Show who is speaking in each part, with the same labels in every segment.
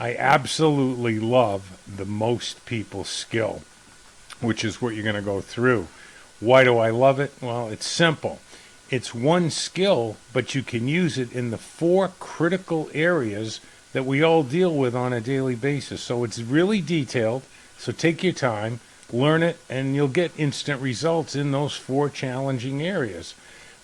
Speaker 1: I absolutely love the most people skill, which is what you're going to go through. Why do I love it? Well, it's simple. It's one skill, but you can use it in the four critical areas that we all deal with on a daily basis. So it's really detailed. So take your time, learn it, and you'll get instant results in those four challenging areas.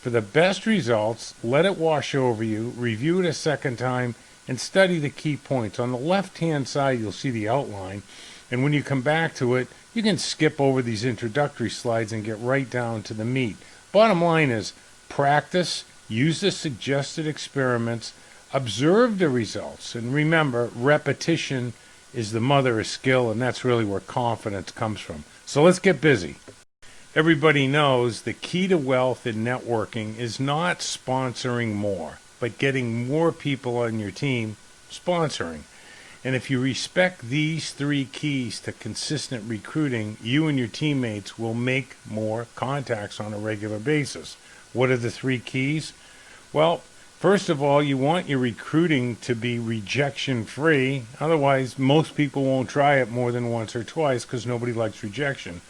Speaker 1: For the best results, let it wash over you, review it a second time, and study the key points. On the left-hand side, you'll see the outline, and when you come back to it, you can skip over these introductory slides and get right down to the meat. Bottom line is, practice, use the suggested experiments, observe the results, and remember, repetition is the mother of skill, and that's really where confidence comes from. So let's get busy. Everybody knows the key to wealth in networking is not sponsoring more, but getting more people on your team sponsoring. And if you respect these three keys to consistent recruiting, you and your teammates will make more contacts on a regular basis. What are the three keys? Well, first of all, you want your recruiting to be rejection-free. Otherwise, most people won't try it more than once or twice because nobody likes rejection.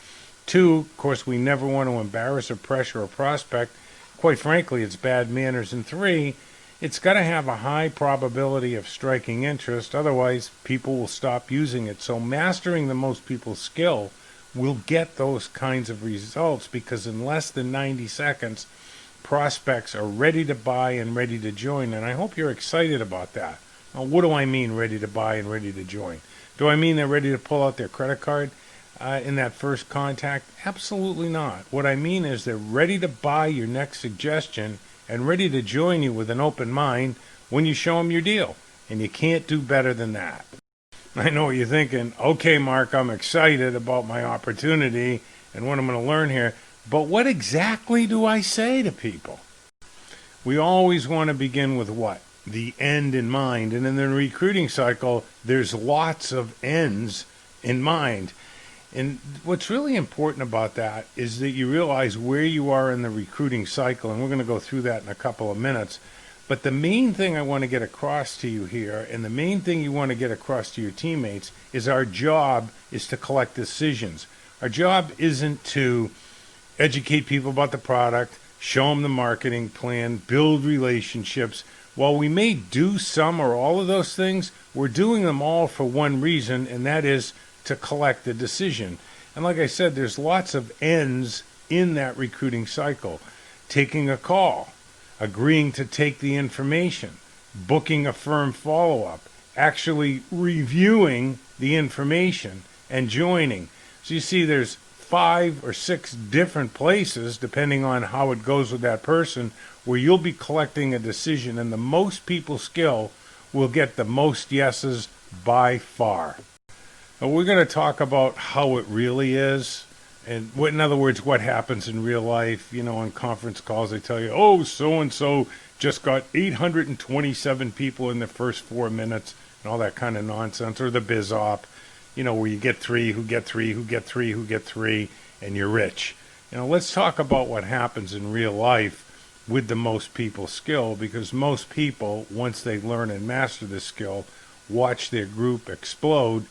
Speaker 1: Two, of course, we never want to embarrass or pressure a prospect. Quite frankly, it's bad manners. And three, it's got to have a high probability of striking interest. Otherwise, people will stop using it. So mastering the most people skill will get those kinds of results because in less than 90 seconds, prospects are ready to buy and ready to join. And I hope you're excited about that. Now, what do I mean ready to buy and ready to join? Do I mean they're ready to pull out their credit card in that first contact? Absolutely not. What I mean is they're ready to buy your next suggestion and ready to join you with an open mind when you show them your deal. And you can't do better than that. I know what you're thinking. Okay, Mark, I'm excited about my opportunity and what I'm going to learn here. But what exactly do I say to people? We always want to begin with what? The end in mind. And in the recruiting cycle, there's lots of ends in mind. And what's really important about that is that you realize where you are in the recruiting cycle, and we're going to go through that in a couple of minutes. But the main thing I want to get across to you here, and the main thing you want to get across to your teammates, is our job is to collect decisions. Our job isn't to educate people about the product, show them the marketing plan, build relationships. While we may do some or all of those things, we're doing them all for one reason, and that is to collect the decision. And like I said, there's lots of ends in that recruiting cycle. Taking a call, agreeing to take the information, booking a firm follow-up, actually reviewing the information, and joining. So you see there's 5 or 6 different places, depending on how it goes with that person, where you'll be collecting a decision, and the most people skill will get the most yeses by far. Now, we're going to talk about how it really is, and in other words, what happens in real life. You know, on conference calls, they tell you, oh, so-and-so just got 827 people in the first 4 minutes, and all that kind of nonsense, or the biz op, you know, where you get 3, who get 3, who get 3, who get 3, and you're rich. You know, let's talk about what happens in real life with the most people skill, because most people, once they learn and master this skill, watch their group explode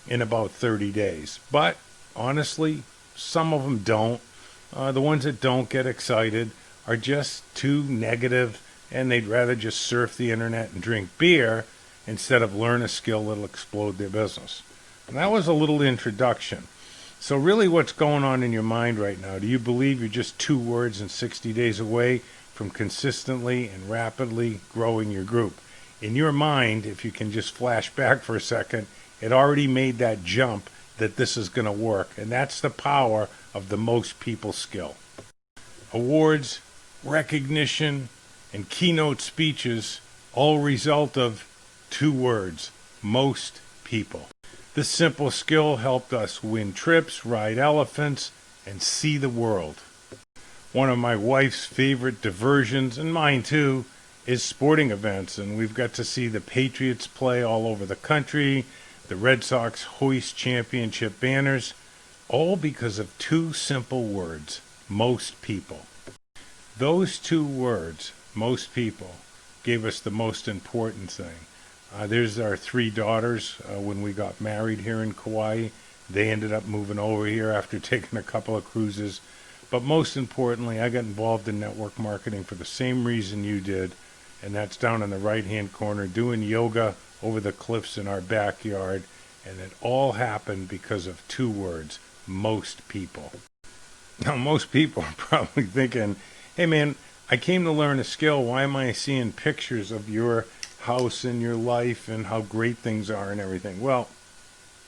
Speaker 1: in about 30 days. But honestly, some of them don't. The ones that don't get excited are just too negative, and they'd rather just surf the internet and drink beer instead of learn a skill that'll explode their business. And that was a little introduction. So really, what's going on in your mind right now? Do you believe you're just 2 words and 60 days away from consistently and rapidly growing your group? In your mind, if you can just flash back for a second, it already made that jump that this is going to work. And that's the power of the most people skill. Awards, recognition, and keynote speeches all result of 2 words: most people. This simple skill helped us win trips, ride elephants, and see the world. One of my wife's favorite diversions, and mine too, is sporting events. And we've got to see the Patriots play all over the country, the Red Sox hoist championship banners, all because of 2 simple words: most people. Those 2 words, most people, gave us the most important thing. There's our 3 daughters. When we got married here in Kauai, they ended up moving over here after taking a couple of cruises. But most importantly, I got involved in network marketing for the same reason you did, and that's down in the right-hand corner, doing yoga over the cliffs in our backyard. And it all happened because of 2 words: most people. Now, most people are probably thinking, hey man, I came to learn a skill. Why am I seeing pictures of your house and your life and how great things are and everything? Well,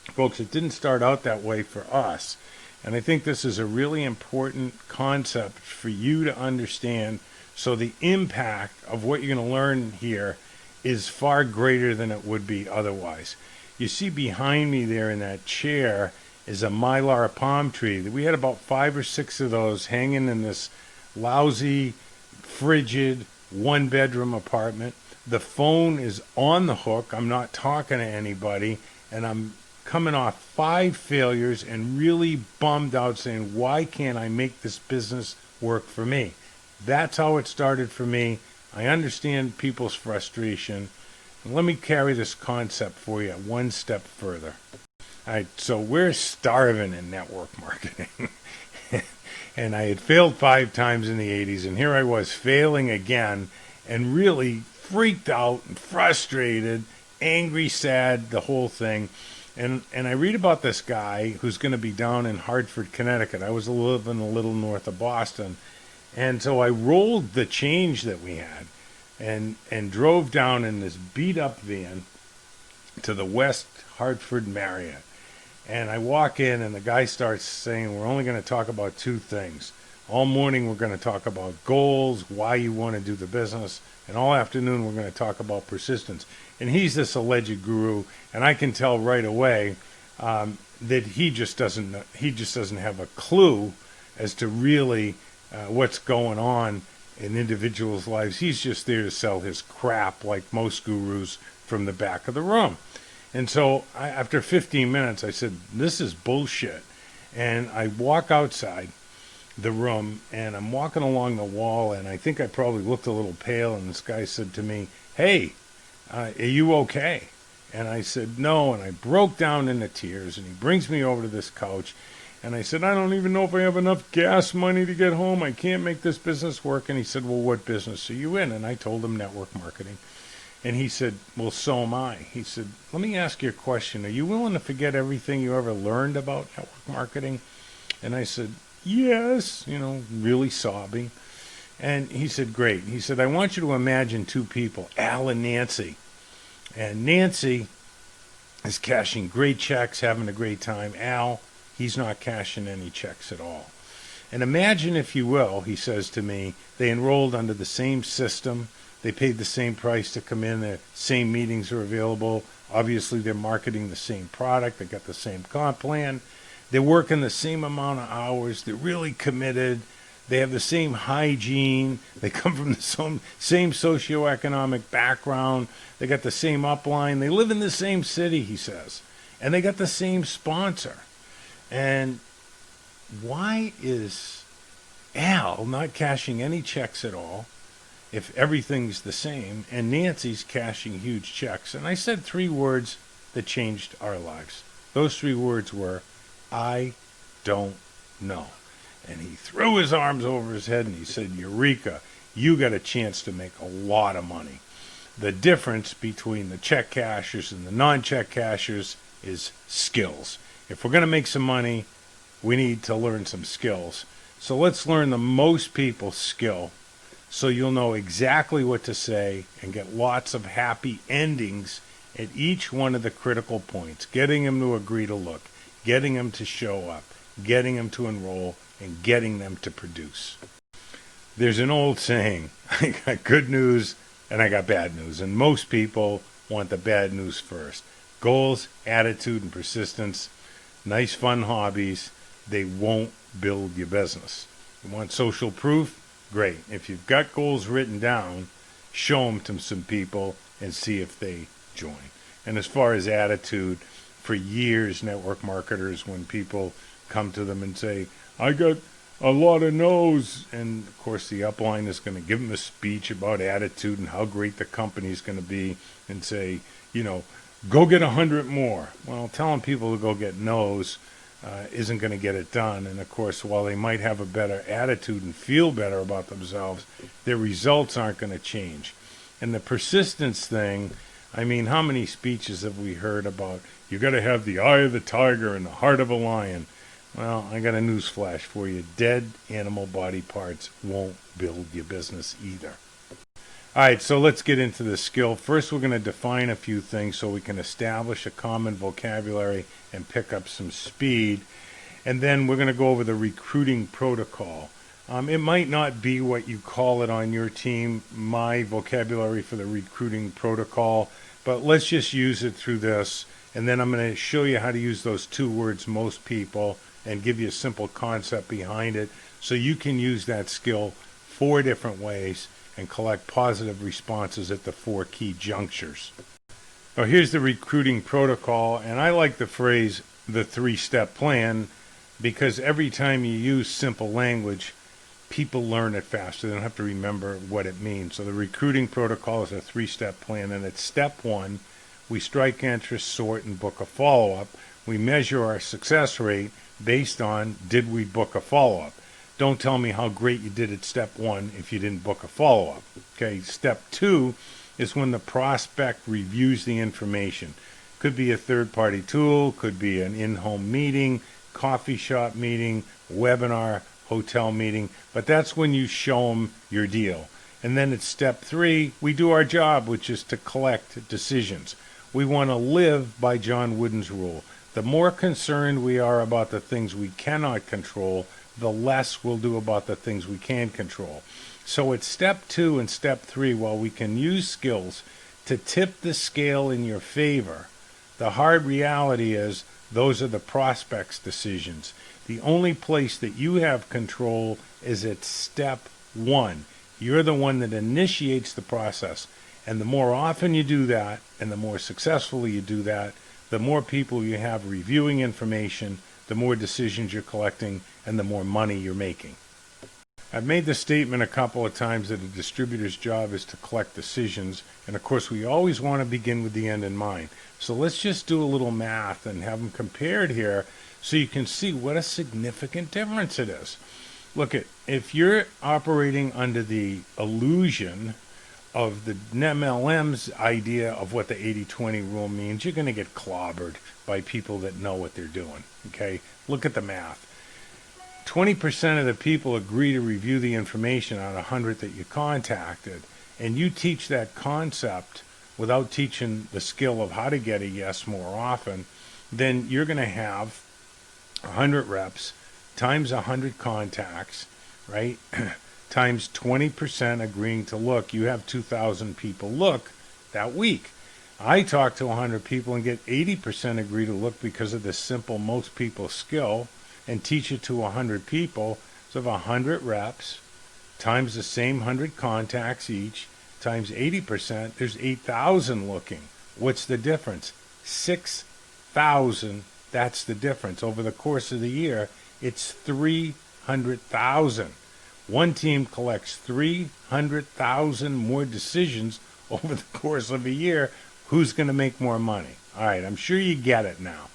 Speaker 1: folks, it didn't start out that way for us. And I think this is a really important concept for you to understand. So the impact of what you're going to learn here is far greater than it would be otherwise. You see behind me there in that chair is a mylar palm tree. We had about 5 or 6 of those hanging in this lousy, frigid, 1-bedroom apartment. The phone is on the hook. I'm not talking to anybody, and I'm coming off 5 failures and really bummed out saying, why can't I make this business work for me? That's how it started for me. I understand people's frustration. Let me carry this concept for you 1 step further. All right, so we're starving in network marketing. And I had failed 5 times in the 80s, and here I was failing again and really freaked out and frustrated, angry, sad, the whole thing. And I read about this guy who's going to be down in Hartford, Connecticut. I was living a little north of Boston. And so I rolled the change that we had and drove down in this beat-up van to the West Hartford Marriott. And I walk in, and the guy starts saying, we're only going to talk about 2 things. All morning we're going to talk about goals, why you want to do the business, and all afternoon we're going to talk about persistence. And he's this alleged guru, and I can tell right away that he just doesn't have a clue as to really what's going on in individuals' lives. He's just there to sell his crap like most gurus from the back of the room. And so after 15 minutes, I said, this is bullshit. And I walk outside the room, and I'm walking along the wall, and I think I probably looked a little pale, and this guy said to me, hey, are you okay? And I said, no, and I broke down into tears, and he brings me over to this couch, and I said, I don't even know if I have enough gas money to get home. I can't make this business work. And he said, well, what business are you in? And I told him network marketing. And he said, well, so am I. He said, let me ask you a question. Are you willing to forget everything you ever learned about network marketing? And I said, yes, really sobbing. And he said, great. He said, I want you to imagine 2 people, Al and Nancy. And Nancy is cashing great checks, having a great time. Al, he's not cashing any checks at all. And imagine, if you will, he says to me, they enrolled under the same system. They paid the same price to come in. The same meetings are available. Obviously, they're marketing the same product. They got the same comp plan. They're working the same amount of hours. They're really committed. They have the same hygiene. They come from the same socioeconomic background. They got the same upline. They live in the same city, he says. And they got the same sponsor. And why is Al not cashing any checks at all if everything's the same, and Nancy's cashing huge checks? And I said 3 words that changed our lives. Those 3 words were, I don't know. And he threw his arms over his head and he said, Eureka, you got a chance to make a lot of money. The difference between the check cashers and the non-check cashers is skills. If we're going to make some money, we need to learn some skills. So let's learn the most people's skill, so you'll know exactly what to say and get lots of happy endings at each one of the critical points. Getting them to agree to look, getting them to show up, getting them to enroll, and getting them to produce. There's an old saying, I got good news and I got bad news. And most people want the bad news first. Goals, attitude, and persistence, nice fun hobbies, they won't build your business. You want social proof? Great. If you've got goals written down, show them to some people and see if they join. And as far as attitude, for years, network marketers, when people come to them and say, I got a lot of no's. And of course, the upline is going to give them a speech about attitude and how great the company is going to be, and say, go get 100 more. Well, telling people to go get no's isn't going to get it done. And of course, while they might have a better attitude and feel better about themselves, their results aren't going to change. And the persistence thing, I mean, how many speeches have we heard about you got to have the eye of the tiger and the heart of a lion? Well, I got a news flash for you. Dead animal body parts won't build your business either. All right, so let's get into the skill. First, we're going to define a few things so we can establish a common vocabulary and pick up some speed. And then we're going to go over the recruiting protocol. It might not be what you call it on your team, my vocabulary for the recruiting protocol, but let's just use it through this. And then I'm going to show you how to use those two words, most people, and give you a simple concept behind it so you can use that skill 4 different ways and collect positive responses at the 4 key junctures. Now, here's the recruiting protocol, and I like the phrase, the 3-step plan, because every time you use simple language, people learn it faster. They don't have to remember what it means. So the recruiting protocol is a 3-step plan, and it's step 1, we strike interest, sort, and book a follow-up. We measure our success rate based on, did we book a follow-up? Don't tell me how great you did at step 1 if you didn't book a follow-up. Okay, step 2 is when the prospect reviews the information. Could be a third-party tool, could be an in-home meeting, coffee shop meeting, webinar, hotel meeting, but that's when you show them your deal. And then at step 3, we do our job, which is to collect decisions. We want to live by John Wooden's rule. The more concerned we are about the things we cannot control, the less we'll do about the things we can control. So at step 2 and step 3, while we can use skills to tip the scale in your favor, the hard reality is those are the prospect's decisions. The only place that you have control is at step 1. You're the one that initiates the process. And the more often you do that, and the more successfully you do that, the more people you have reviewing information, the more decisions you're collecting, and the more money you're making. I've made the statement a couple of times that a distributor's job is to collect decisions, and of course we always want to begin with the end in mind. So let's just do a little math and have them compared here so you can see what a significant difference it is. Look, if you're operating under the illusion of the MLM's idea of what the 80-20 rule means, you're going to get clobbered by people that know what they're doing. Okay, look at the math. 20% of the people agree to review the information out of 100 that you contacted, and you teach that concept without teaching the skill of how to get a yes more often, then you're going to have 100 reps times 100 contacts, right? Times 20% agreeing to look. You have 2,000 people look that week. I talk to 100 people and get 80% agree to look because of this simple most people skill, and teach it to 100 people. So if 100 reps times the same 100 contacts each times 80%, there's 8,000 looking. What's the difference? 6,000. That's the difference. Over the course of the year, it's 300,000. One team collects 300,000 more decisions over the course of a year. Who's going to make more money? All right, I'm sure you get it now.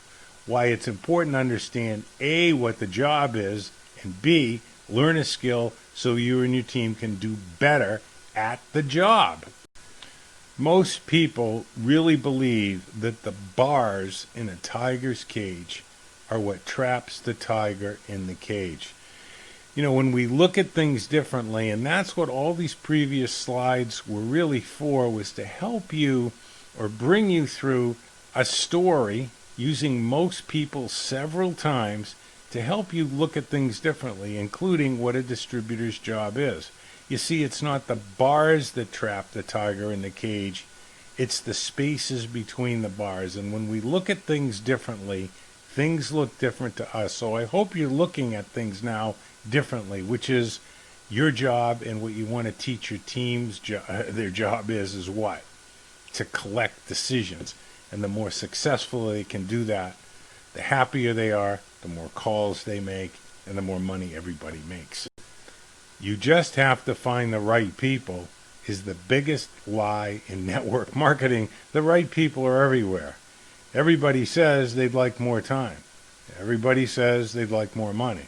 Speaker 1: Why it's important to understand A, what the job is, and B, learn a skill so you and your team can do better at the job. Most people really believe that the bars in a tiger's cage are what traps the tiger in the cage. You know, when we look at things differently, and that's what all these previous slides were really for, was to help you or bring you through a story using most people several times to help you look at things differently, including what a distributor's job is. You see, it's not the bars that trap the tiger in the cage, it's the spaces between the bars. And when we look at things differently, things look different to us. So I hope you're looking at things now differently, which is your job, and what you want to teach your team's their job is what? To collect decisions. And the more successful they can do that, the happier they are, the more calls they make, and the more money everybody makes. You just have to find the right people is the biggest lie in network marketing. The right people are everywhere. Everybody says they'd like more time. Everybody says they'd like more money.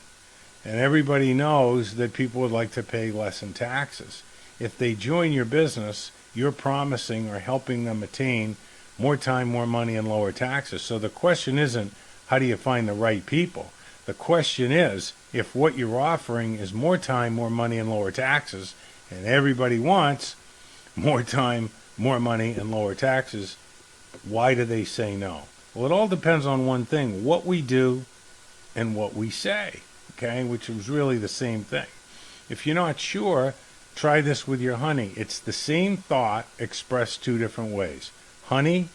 Speaker 1: And everybody knows that people would like to pay less in taxes. If they join your business, you're promising or helping them attain more time, more money, and lower taxes. So the question isn't, how do you find the right people? The question is, if what you're offering is more time, more money, and lower taxes, and everybody wants more time, more money, and lower taxes, why do they say no? Well, it all depends on one thing, what we do and what we say, okay, which is really the same thing. If you're not sure, try this with your honey. It's the same thought expressed two different ways. Honey,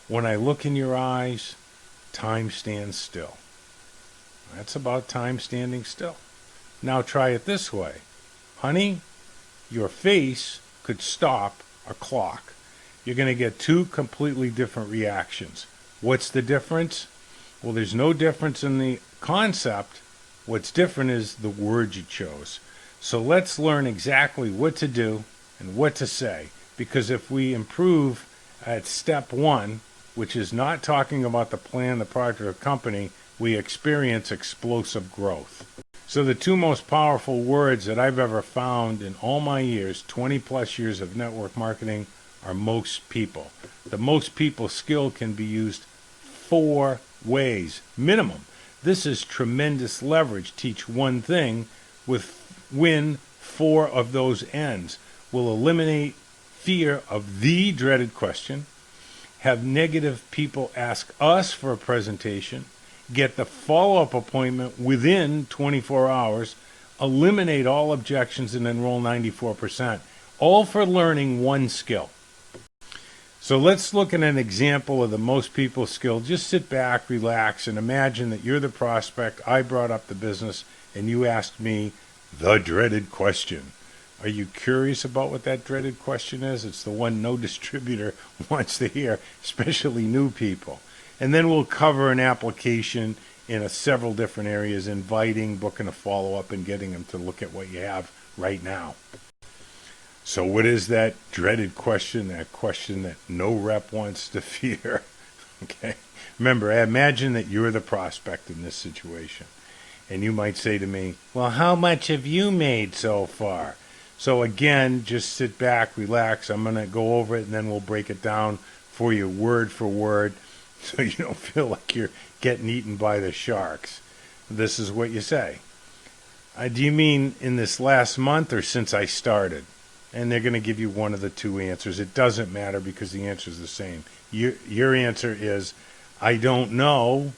Speaker 1: when I look in your eyes, time stands still. That's about time standing still. Now try it this way. Honey, your face could stop a clock. You're going to get two completely different reactions. What's the difference? Well, there's no difference in the concept. What's different is the word you chose. So let's learn exactly what to do and what to say. Because if we improve at step one, which is not talking about the plan, the product, or the company, we experience explosive growth. So the two most powerful words that I've ever found in all my years, 20 plus years of network marketing, are most people. The most people skill can be used 4 ways, minimum. This is tremendous leverage. Teach one thing, win 4 of those ends. Will eliminate fear of the dreaded question, have negative people ask us for a presentation, get the follow-up appointment within 24 hours, eliminate all objections, and enroll 94%. All for learning one skill. So let's look at an example of the most people skill. Just sit back, relax, and imagine that you're the prospect. I brought up the business, and you asked me the dreaded question. Are you curious about what that dreaded question is? It's the one no distributor wants to hear, especially new people. And then we'll cover an application in several different areas, inviting, booking a follow-up, and getting them to look at what you have right now. So what is that dreaded question, that question that no rep wants to fear? Okay. Remember, I imagine that you're the prospect in this situation. And you might say to me, well, how much have you made so far? So again, just sit back, relax. I'm going to go over it, and then we'll break it down for you word for word, so you don't feel like you're getting eaten by the sharks. This is what you say. Do you mean in this last month or since I started? And they're going to give you one of the two answers. It doesn't matter because the answer is the same. Your answer is, I don't know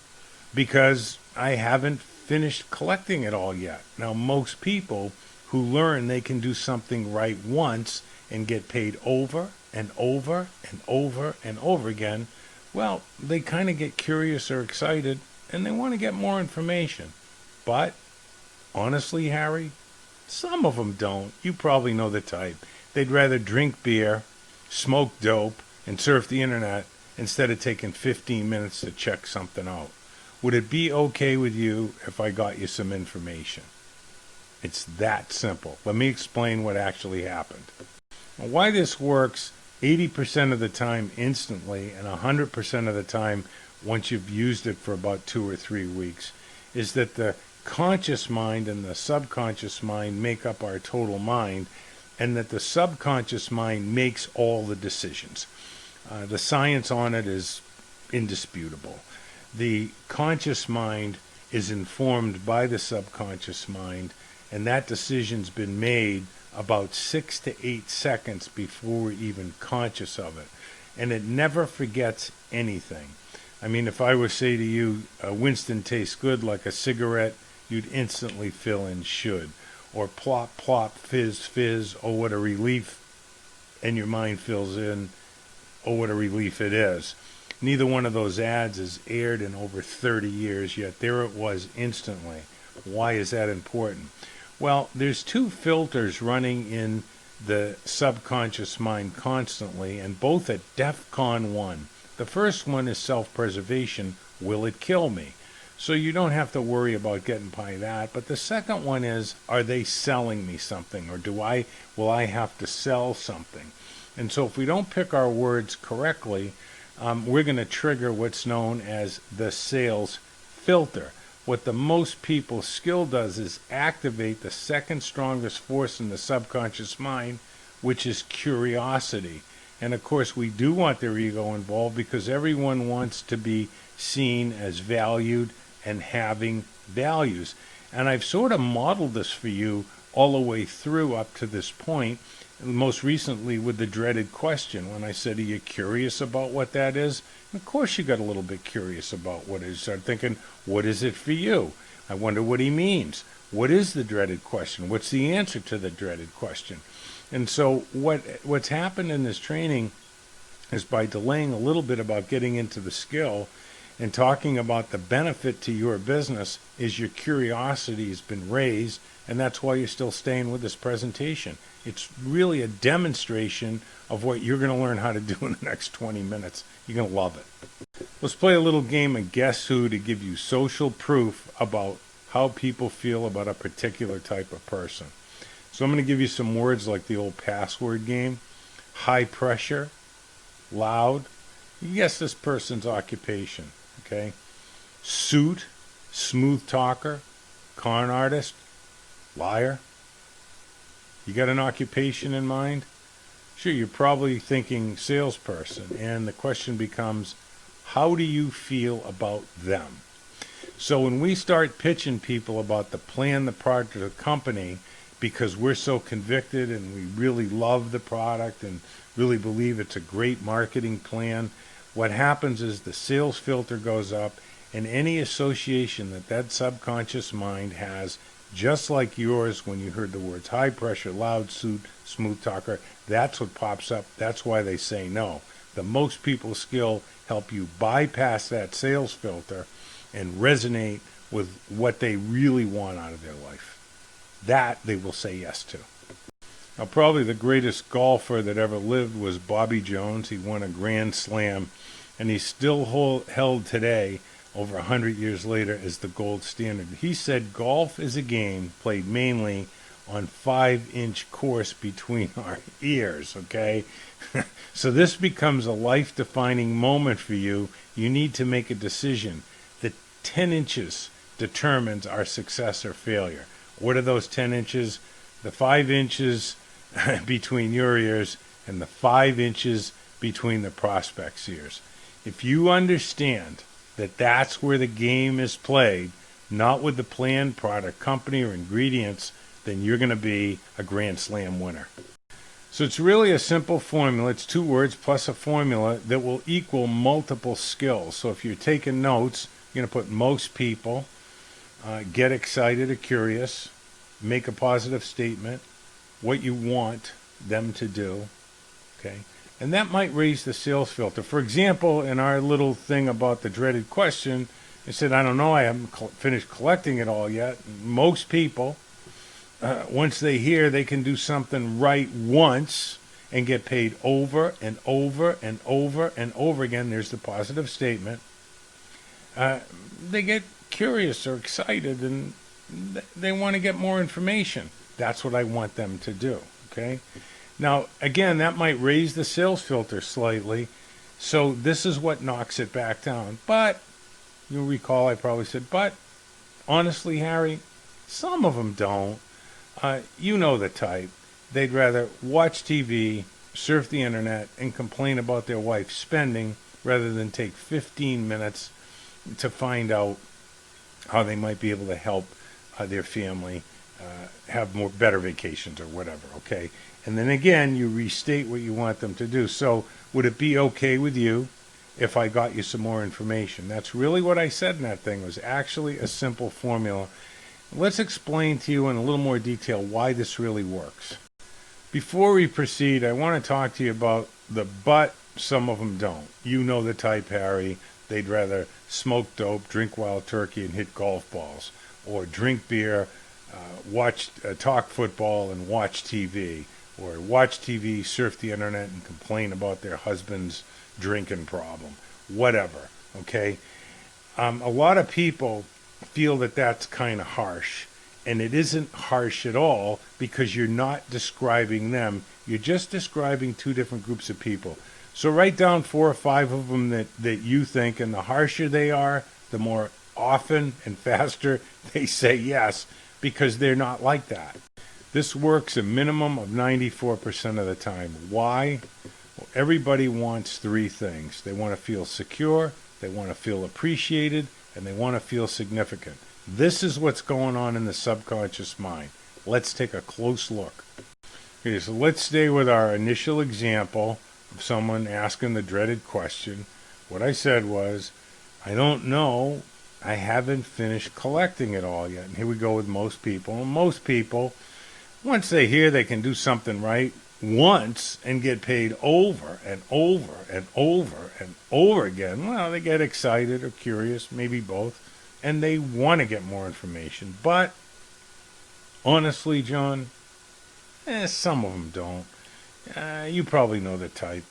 Speaker 1: because I haven't finished collecting it all yet. Now, most people who learn they can do something right once and get paid over and over and over and over again, well, they kind of get curious or excited and they want to get more information. But honestly, Harry, some of them don't. You probably know the type. They'd rather drink beer, smoke dope, and surf the internet instead of taking 15 minutes to check something out. Would it be okay with you if I got you some information? It's that simple. Let me explain what actually happened. Now, why this works 80% of the time instantly and 100% of the time once you've used it for about 2 or 3 weeks is that the conscious mind and the subconscious mind make up our total mind, and that the subconscious mind makes all the decisions. The science on it is indisputable. The conscious mind is informed by the subconscious mind, and that decision's been made about 6 to 8 seconds before we're even conscious of it. And it never forgets anything. I mean, if I were to say to you, Winston tastes good like a cigarette, you'd instantly fill in should. Or plop, plop, fizz, fizz, oh, what a relief. And your mind fills in, oh, what a relief it is. Neither one of those ads is aired in over 30 years, yet there it was instantly. Why is that important? Well, there's 2 filters running in the subconscious mind constantly, and both at DEFCON 1. The first one is self-preservation. Will it kill me? So you don't have to worry about getting by that. But the second one is, are they selling me something, or will I have to sell something? And so if we don't pick our words correctly, we're going to trigger what's known as the sales filter. What the most people's skill does is activate the second strongest force in the subconscious mind, which is curiosity. And of course, we do want their ego involved because everyone wants to be seen as valued and having values. And I've sort of modeled this for you all the way through up to this point, most recently with the dreaded question when I said, are you curious about what that is? And of course you got a little bit curious about what it is. Start thinking, what is it for you? I wonder what he means. What is the dreaded question? What's the answer to the dreaded question? And so what's happened in this training is, by delaying a little bit about getting into the skill and talking about the benefit to your business, is your curiosity has been raised, and that's why you're still staying with this presentation. It's really a demonstration of what you're going to learn how to do in the next 20 minutes. You're going to love it. Let's play a little game of Guess Who to give you social proof about how people feel about a particular type of person. So I'm going to give you some words like the old password game. High pressure, loud. You guess this person's occupation, okay? Suit, smooth talker, con artist, liar. You got an occupation in mind? Sure, you're probably thinking salesperson, and the question becomes, how do you feel about them? So when we start pitching people about the plan, the product, or the company, because we're so convicted and we really love the product and really believe it's a great marketing plan, what happens is the sales filter goes up, and any association that subconscious mind has, just like yours when you heard the words high pressure, loud, suit, smooth talker, that's what pops up. That's why they say no. The most people's skill help you bypass that sales filter and resonate with what they really want out of their life. That they will say yes to. Now, probably the greatest golfer that ever lived was Bobby Jones. He won a Grand Slam, and he's still held today, over 100 years later, as the gold standard. He said golf is a game played mainly on 5-inch course between our ears, okay? So this becomes a life-defining moment for you. You need to make a decision. The 10 inches determines our success or failure. What are those 10 inches? The 5 inches between your ears and the 5 inches between the prospect's ears. If you understand that that's where the game is played, not with the planned product, company, or ingredients, then you're going to be a Grand Slam winner. So it's really a simple formula. It's 2 words plus a formula that will equal multiple skills. So if you're taking notes, you're going to put most people, get excited or curious, make a positive statement, what you want them to do, okay? And that might raise the sales filter. For example, in our little thing about the dreaded question, it said, I don't know, I haven't finished collecting it all yet. Most people, once they hear they can do something right once and get paid over and over and over and over again, there's the positive statement, they get curious or excited and they want to get more information. That's what I want them to do, okay? Now, again, that might raise the sales filter slightly, so this is what knocks it back down. But, you'll recall I probably said, but, honestly, Harry, some of them don't. You know the type. They'd rather watch TV, surf the internet, and complain about their wife spending rather than take 15 minutes to find out how they might be able to help their family have better vacations or whatever, okay? And then again, you restate what you want them to do. So would it be okay with you if I got you some more information? That's really what I said in that thing. It was actually a simple formula. Let's explain to you in a little more detail why this really works. Before we proceed, I want to talk to you about the but some of them don't. You know the type, Harry. They'd rather smoke dope, drink wild turkey, and hit golf balls, or drink beer, talk football, and watch TV, or watch TV, surf the internet, and complain about their husband's drinking problem. Whatever, okay? A lot of people feel that that's kind of harsh, and it isn't harsh at all because you're not describing them. You're just describing two different groups of people. So write down 4 or 5 of them that you think, and the harsher they are, the more often and faster they say yes, because they're not like that. This works a minimum of 94% of the time. Why? Well, everybody wants 3 things. They want to feel secure, they want to feel appreciated, and they want to feel significant. This is what's going on in the subconscious mind. Let's take a close look. Okay, so let's stay with our initial example of someone asking the dreaded question. What I said was, I don't know, I haven't finished collecting it all yet. And here we go with most people. And most people, once they hear they can do something right once and get paid over and over and over and over again, well, they get excited or curious, maybe both, and they want to get more information. But honestly, John, some of them don't. You probably know the type.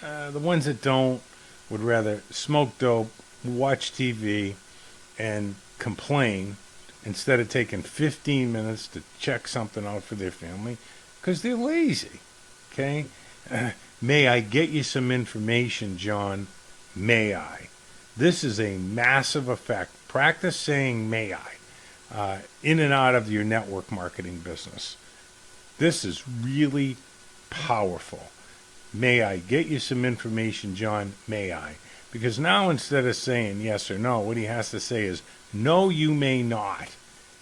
Speaker 1: The ones that don't would rather smoke dope, watch TV, and complain instead of taking 15 minutes to check something out for their family because they're lazy. Okay? May I get you some information, John? May I? This is a massive effect. Practice saying may I in and out of your network marketing business. This is really powerful. May I get you some information, John? May I? Because now instead of saying yes or no, what he has to say is, no, you may not.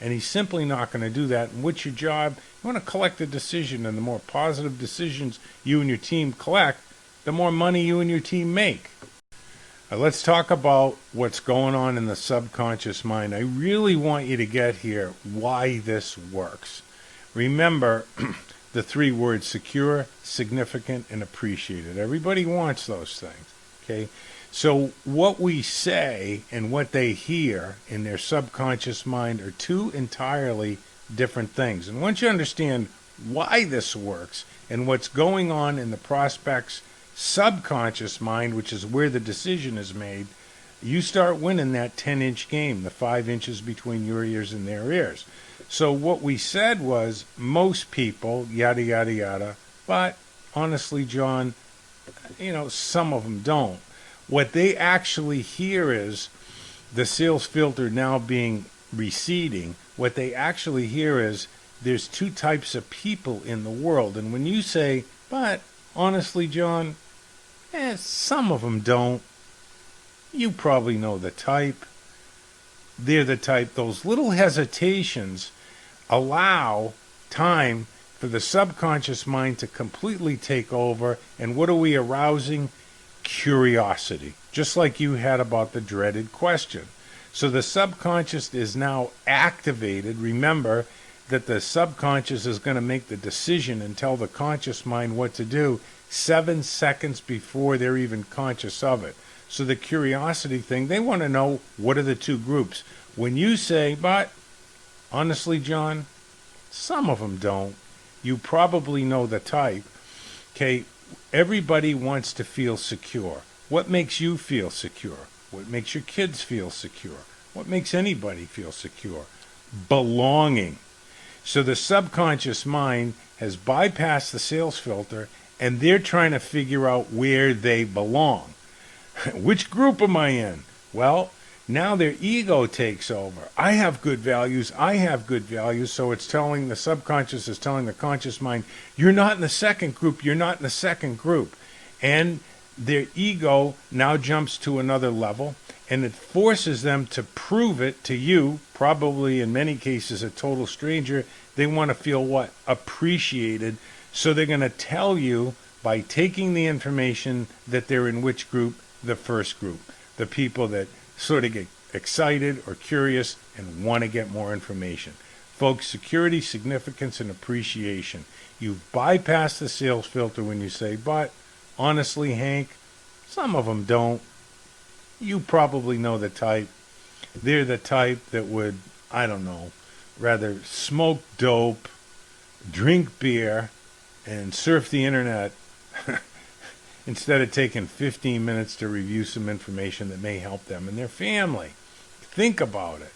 Speaker 1: And he's simply not going to do that. And what's your job? You want to collect a decision, and the more positive decisions you and your team collect, the more money you and your team make. Let's talk about what's going on in the subconscious mind. I really want you to get here why this works. Remember the 3 words: secure, significant, and appreciated. Everybody wants those things. Okay? So what we say and what they hear in their subconscious mind are 2 entirely different things. And once you understand why this works and what's going on in the prospect's subconscious mind, which is where the decision is made, you start winning that 10-inch game, the 5 inches between your ears and their ears. So what we said was most people, yada, yada, yada, but honestly, John, some of them don't. What they actually hear is the sales filter now being receding. What they actually hear is there's 2 types of people in the world. And when you say, but honestly, John, some of them don't, you probably know the type. They're the type. Those little hesitations allow time for the subconscious mind to completely take over. And what are we arousing? Curiosity, just like you had about the dreaded question. So the subconscious is now activated. Remember that the subconscious is going to make the decision and tell the conscious mind what to do 7 seconds before they're even conscious of it. So the curiosity thing, they want to know what are the 2 groups. When you say, but honestly, John, some of them don't, you probably know the type. Okay, everybody wants to feel secure. What makes you feel secure? What makes your kids feel secure? What makes anybody feel secure? Belonging. So the subconscious mind has bypassed the sales filter, and they're trying to figure out where they belong. Which group am I in? Well, now their ego takes over. I have good values. So it's telling the subconscious is telling the conscious mind, you're not in the second group. You're not in the second group. And their ego now jumps to another level, and it forces them to prove it to you, probably in many cases a total stranger. They want to feel what? Appreciated. So they're going to tell you by taking the information that they're in which group? The first group. The people that sort of get excited or curious and want to get more information. Folks, security, significance, and appreciation. You've bypassed the sales filter when you say, but honestly, Hank, some of them don't. You probably know the type. They're the type that would, I don't know, rather smoke dope, drink beer, and surf the internet instead of taking 15 minutes to review some information that may help them and their family. Think about it.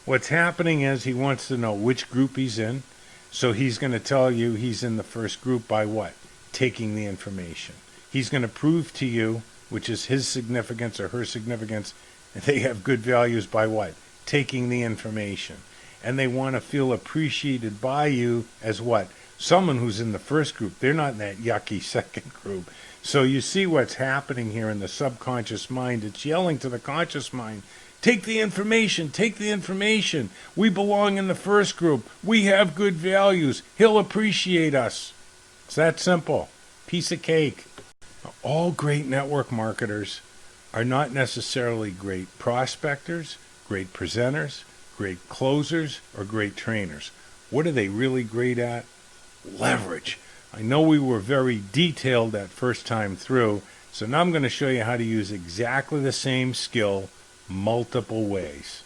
Speaker 1: What's happening is he wants to know which group he's in, so he's going to tell you he's in the first group by what? Taking the information. He's going to prove to you, which is his significance or her significance, and they have good values by what? Taking the information. And they want to feel appreciated by you as what? Someone who's in the first group. They're not in that yucky second group. So you see what's happening here in the subconscious mind. It's yelling to the conscious mind, take the information, take the information. We belong in the first group. We have good values. He'll appreciate us. It's that simple. Piece of cake. All great network marketers are not necessarily great prospectors, great presenters, great closers, or great trainers. What are they really great at? Leverage. I know we were very detailed that first time through, so now I'm going to show you how to use exactly the same skill multiple ways.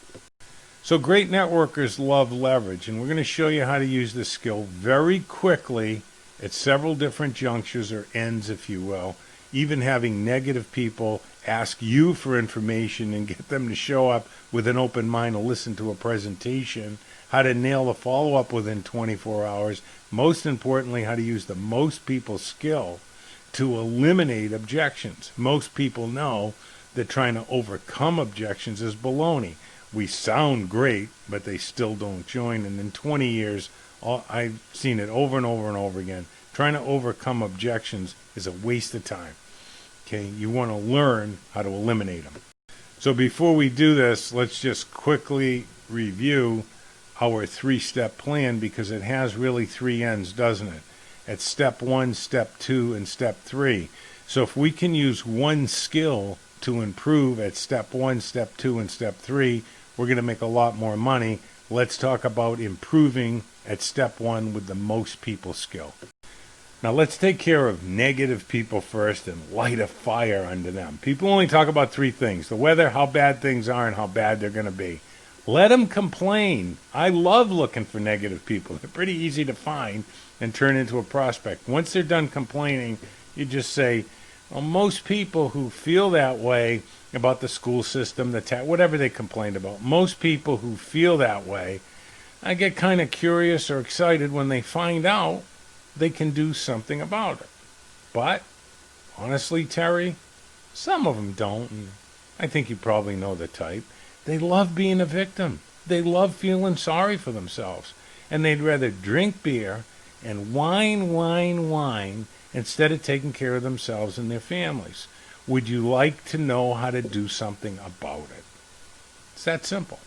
Speaker 1: So great networkers love leverage, and we're going to show you how to use this skill very quickly at several different junctures or ends, if you will, even having negative people ask you for information and get them to show up with an open mind to listen to a presentation, how to nail the follow-up within 24 hours, most importantly, how to use the most people skill to eliminate objections. Most people know that trying to overcome objections is baloney. We sound great, but they still don't join, and in 20 years, I've seen it over and over and over again. Trying to overcome objections is a waste of time. Okay, you want to learn how to eliminate them. So before we do this, let's just quickly review our three-step plan, because it has really three ends, doesn't it? At step 1, step 2, and step 3. So if we can use one skill to improve at step 1, step 2, and step 3, we're going to make a lot more money. Let's talk about improving at step 1 with the most people skill. Now let's take care of negative people first and light a fire under them. People only talk about three things: the weather, how bad things are, and how bad they're going to be. Let them complain. I love looking for negative people. They're pretty easy to find and turn into a prospect. Once they're done complaining, you just say, well, most people who feel that way about the school system, whatever they complained about, most people who feel that way, I get kind of curious or excited when they find out they can do something about it. But honestly, Terry, some of them don't. And I think you probably know the type. They love being a victim. They love feeling sorry for themselves. And they'd rather drink beer and whine instead of taking care of themselves and their families. Would you like to know how to do something about it? It's that simple.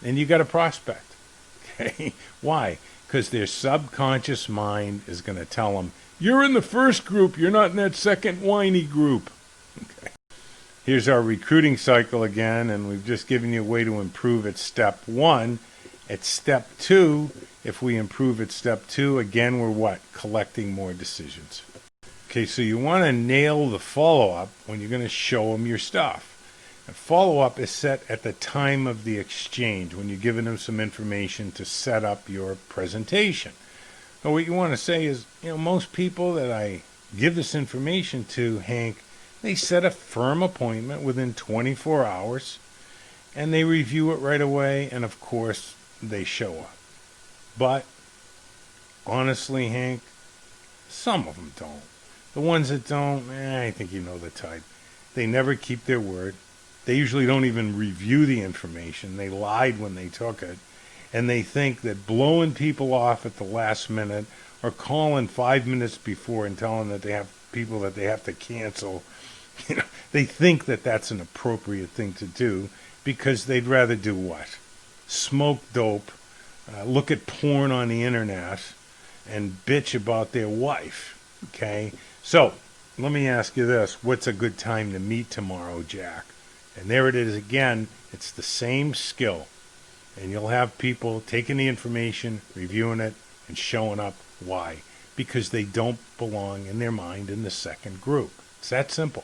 Speaker 1: And you got a prospect. Okay? Why? Because their subconscious mind is going to tell them, you're in the first group, you're not in that second whiny group. Okay. Here's our recruiting cycle again, and we've just given you a way to improve at step 1. At step 2, if we improve at step 2, again, we're what? Collecting more decisions. Okay, so you want to nail the follow-up when you're going to show them your stuff. Follow-up is set at the time of the exchange, when you're giving them some information to set up your presentation. So what you want to say is, most people that I give this information to, Hank, they set a firm appointment within 24 hours, and they review it right away, and of course, they show up. But, honestly, Hank, some of them don't. The ones that don't, I think you know the type. They never keep their word. They usually don't even review the information. They lied when they took it. And they think that blowing people off at the last minute or calling 5 minutes before and telling that they have people that they have to cancel, they think that that's an appropriate thing to do because they'd rather do what? Smoke dope, look at porn on the internet, and bitch about their wife. Okay? So, let me ask you this. What's a good time to meet tomorrow, Jack? And there it is again. It's the same skill. And you'll have people taking the information, reviewing it, and showing up. Why? Because they don't belong in their mind in the second group. It's that simple.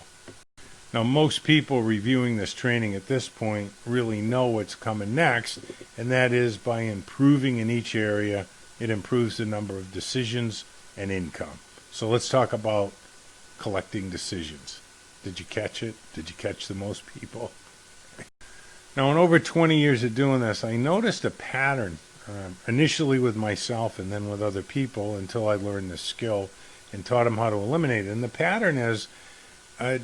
Speaker 1: Now, most people reviewing this training at this point really know what's coming next, and that is by improving in each area, it improves the number of decisions and income. So let's talk about collecting decisions. Did you catch it? Did you catch the most people? Now, in over 20 years of doing this, I noticed a pattern, initially with myself and then with other people, until I learned this skill and taught them how to eliminate it. And the pattern is a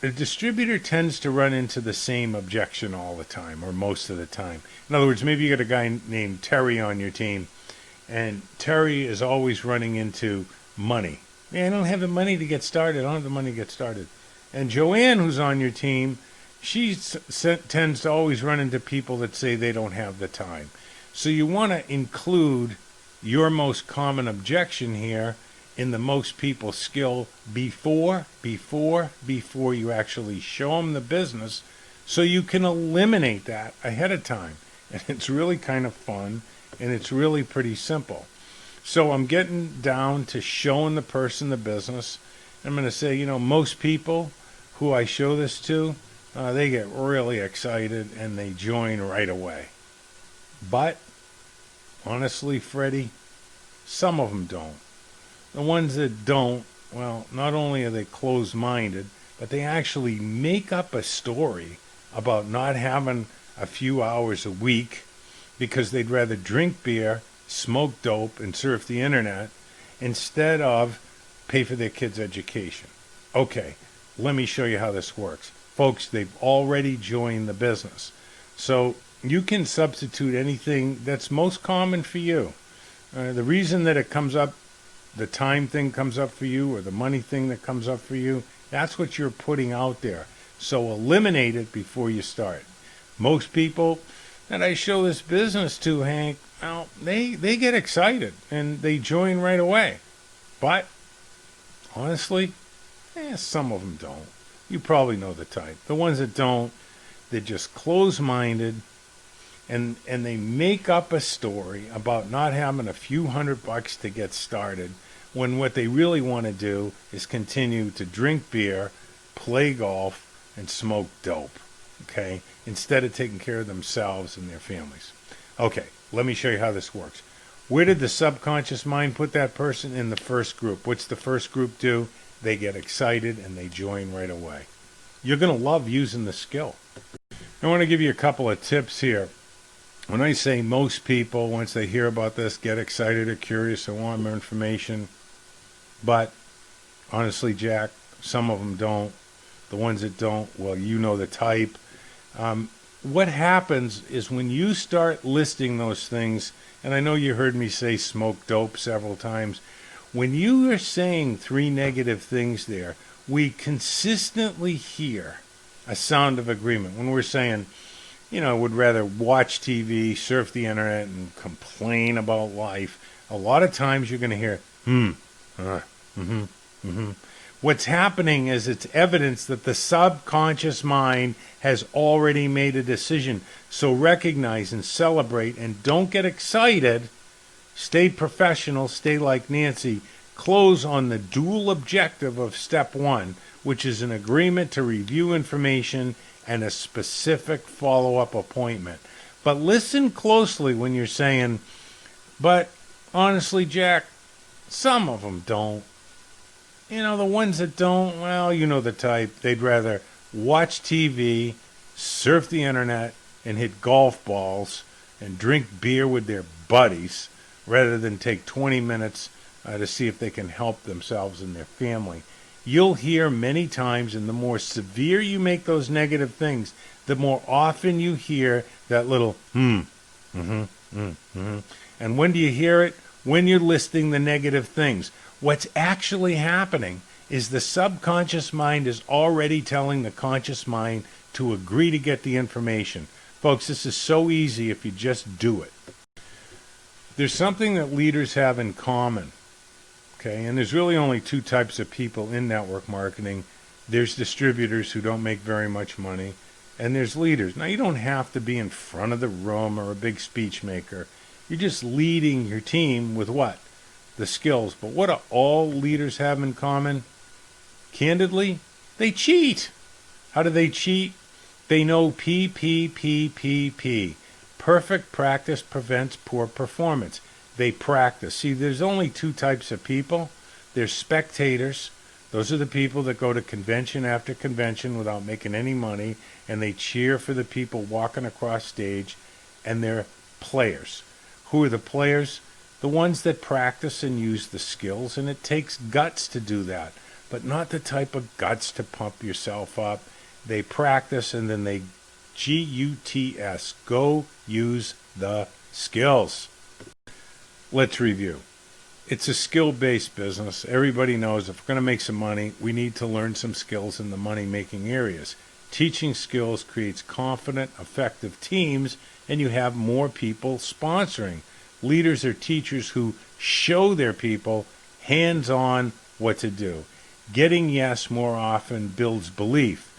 Speaker 1: distributor tends to run into the same objection all the time, or most of the time. In other words, maybe you got a guy named Terry on your team, and Terry is always running into money. Man, I don't have the money to get started. I don't have the money to get started. And Joanne, who's on your team, she tends to always run into people that say they don't have the time. So you want to include your most common objection here in the most people skill before you actually show them the business, so you can eliminate that ahead of time. And it's really kind of fun, and it's really pretty simple. So I'm getting down to showing the person the business. I'm going to say, most people who I show this to, they get really excited and they join right away. But honestly, Freddie, some of them don't. The ones that don't, well, not only are they closed-minded, but they actually make up a story about not having a few hours a week because they'd rather drink beer, smoke dope, and surf the internet instead of pay for their kids' education. Okay, let me show you how this works. Folks, they've already joined the business. So you can substitute anything that's most common for you. The reason that it comes up, the time thing comes up for you, or the money thing that comes up for you, that's what you're putting out there. So eliminate it before you start. Most people that I show this business to, Hank, well, they get excited and they join right away. But honestly, some of them don't. You probably know the type. The ones that don't, they're just closed-minded, and they make up a story about not having a few $100 to get started, when what they really want to do is continue to drink beer, play golf, and smoke dope, okay, instead of taking care of themselves and their families. Okay, let me show you how this works. Where did the subconscious mind put that person? In the first group. What's the first group do? They get excited and they join right away. You're going to love using the skill. I want to give you a couple of tips here. When I say most people, once they hear about this, get excited or curious or want more information, but honestly, Jack, some of them don't. The ones that don't, well, you know the type. What happens is when you start listing those things, and I know you heard me say smoke dope several times, when you are saying 3 negative things there, we consistently hear a sound of agreement. When we're saying, would rather watch TV, surf the internet, and complain about life, a lot of times you're going to hear, What's happening is it's evidence that the subconscious mind has already made a decision. So recognize and celebrate, and don't get excited. Stay professional, stay like Nancy. Close on the dual objective of step 1, which is an agreement to review information and a specific follow-up appointment. But listen closely when you're saying, but honestly, Jack, some of them don't. The ones that don't, well, you know the type. They'd rather watch TV, surf the internet, and hit golf balls and drink beer with their buddies rather than take 20 minutes to see if they can help themselves and their family. You'll hear many times, and the more severe you make those negative things, the more often you hear that little And when do you hear it? When you're listing the negative things. What's actually happening is the subconscious mind is already telling the conscious mind to agree to get the information. Folks, this is so easy if you just do it. There's something that leaders have in common. Okay, and there's really only 2 types of people in network marketing. There's distributors who don't make very much money, and there's leaders. Now, you don't have to be in front of the room or a big speech maker. You're just leading your team with what? The skills. But what do all leaders have in common? Candidly, they cheat. How do they cheat? They know PPPPP. Perfect practice prevents poor performance. They practice. See, there's only 2 types of people. There's spectators Those are the people that go to convention after convention without making any money, and they cheer for the people walking across stage, and they're players. Who are the players? The ones that practice and use the skills, and it takes guts to do that, but not the type of guts to pump yourself up. They practice, and then they GUTS, go use the skills. Let's review. It's a skill-based business. Everybody knows if we're going to make some money, we need to learn some skills in the money-making areas. Teaching skills creates confident, effective teams, and you have more people sponsoring. Leaders are teachers who show their people hands-on what to do. Getting yes more often builds belief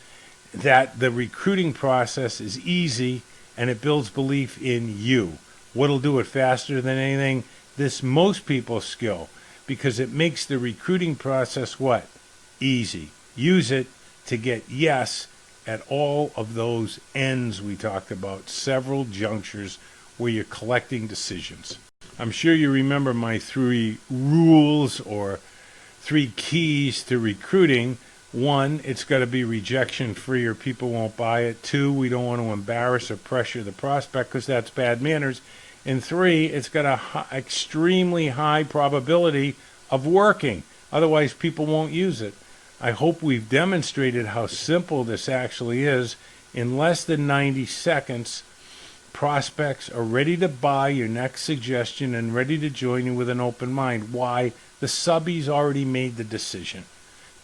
Speaker 1: that the recruiting process is easy, and it builds belief in you. What'll do it faster than anything? This most people's skill, because it makes the recruiting process what? Easy. Use it to get yes at all of those ends we talked about, several junctures where you're collecting decisions. I'm sure you remember my 3 rules or 3 keys to recruiting. 1, it's got to be rejection free or people won't buy it. 2, we don't want to embarrass or pressure the prospect because that's bad manners. And 3, it's got a extremely high probability of working. Otherwise, people won't use it. I hope we've demonstrated how simple this actually is. In less than 90 seconds, prospects are ready to buy your next suggestion and ready to join you with an open mind. Why? The subby's already made the decision.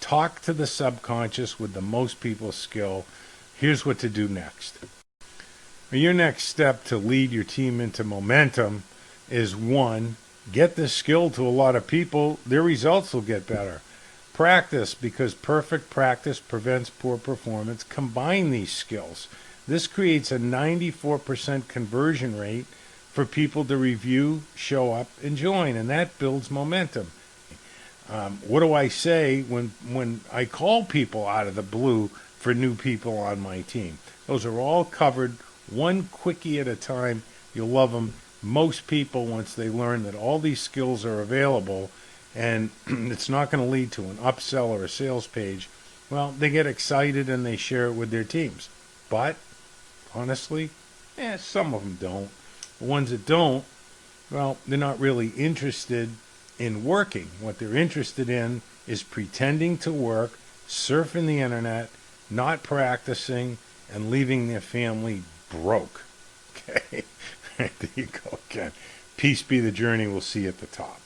Speaker 1: Talk to the subconscious with the most people's skill. Here's what to do next. Your next step to lead your team into momentum is 1, get this skill to a lot of people. Their results will get better. Practice, because perfect practice prevents poor performance. Combine these skills. This creates a 94% conversion rate for people to review, show up, and join, and that builds momentum. What do I say when I call people out of the blue for new people on my team? Those are all covered one quickie at a time. You'll love them. Most people, once they learn that all these skills are available and it's not going to lead to an upsell or a sales page, well, they get excited and they share it with their teams. But honestly, some of them don't. The ones that don't, well, they're not really interested in working. What they're interested in is pretending to work, surfing the internet, not practicing, and leaving their family broke. Okay, there you go again. Peace be the journey. We'll see you at the top.